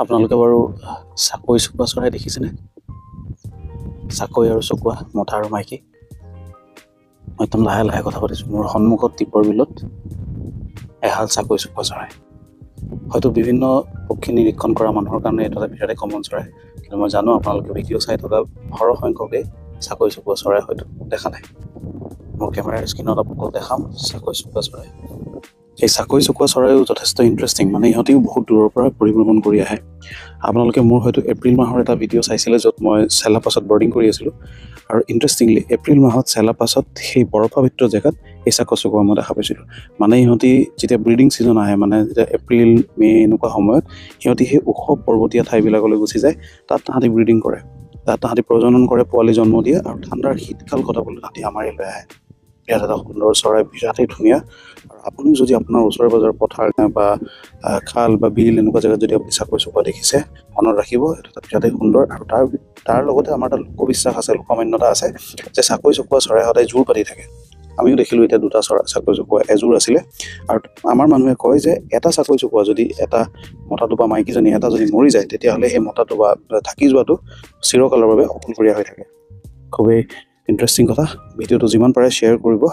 আপোনালোকে বাৰু চাকৈ চুকুৱা চৰাই দেখিছেনে? চাকৈ আৰু চকুৱা, মতা আৰু মাইকী। মই একদম লাহে লাহে কথা পাতিছোঁ। মোৰ সন্মুখত দীপৰ বিলত এহাল চাকৈ চুকুৱা চৰাই। হয়তো বিভিন্ন পক্ষী নিৰীক্ষণ কৰা মানুহৰ কাৰণে এইটো এটা বিৰাটেই কমন চৰাই, কিন্তু মই জানো আপোনালোকে ভিডিঅ' চাই থকা সৰহ সংখ্যকেই চাকৈ চুকুৱা চৰাই হয়তো দেখা নাই। মোৰ কেমেৰাৰ স্ক্ৰীণত আপোনালোকক দেখাম চাকৈ চুকুৱা চৰাই। এই চাকৈ চুকুৱা চৰাইও যথেষ্ট ইণ্টাৰেষ্টিং, মানে ইহঁতেও বহুত দূৰৰ পৰা পৰিভ্ৰমণ কৰি আহে। আপোনালোকে মোৰ হয়তো এপ্ৰিল মাহৰ এটা ভিডিঅ' চাইছিলে, য'ত মই চেলাপাছত বৰ্ডিং কৰি আছিলোঁ, আৰু ইণ্টাৰেষ্টিংলি এপ্ৰিল মাহত চেলাপাছত সেই বৰফাবৃত জেগাত এই চাকৈ চুকুৱা মই দেখা পাইছিলোঁ। মানে ইহঁতি যেতিয়া ব্ৰিডিং ছিজন আহে, মানে যেতিয়া এপ্ৰিল মে এনেকুৱা সময়ত সিহঁতি সেই ওখ পৰ্বতীয়া ঠাইবিলাকলৈ গুচি যায়। তাত তাহাঁতি ব্ৰিডিং কৰে, তাত তাহাঁতি প্ৰজনন কৰে, পোৱালি জন্ম দিয়ে, আৰু ঠাণ্ডাৰ শীতকাল কটাবলৈ তাহাঁতি আমাৰ ইয়ালৈ আহে। ইয়াত এটা সুন্দৰ চৰাই, বিৰাটেই ধুনীয়া। আৰু আপুনি যদি আপোনাৰ ওচৰে পাজৰে পথাৰ বা খাল বা বিল এনেকুৱা জেগাত যদি আপুনি চাকৈ চুকুৱা দেখিছে, মনত ৰাখিব এইটো এটা বিৰাটেই সুন্দৰ। আৰু তাৰ লগতে আমাৰ এটা লোকবিশ্বাস আছে, লোকমান্যতা আছে যে চাকৈ চুকুৱা চৰাই সদায় জোৰ পাতি থাকে। আমিও দেখিলোঁ এতিয়া দুটা চাকৈ চুকুৱা এযোৰ আছিলে, আৰু আমাৰ মানুহে কয় যে এটা চাকৈ চুকুৱা যদি এটা মতাটো বা মাইকীজনী এটা যদি মৰি যায়, তেতিয়াহ'লে সেই মতাটো বা থাকি যোৱাটো চিৰকালৰ বাবে অকলশৰীয়া হৈ থাকে। খুবেই ইণ্টাৰেষ্টিং কথা। ভিডিঅ'টো যিমান পাৰে শ্বেয়াৰ কৰিব।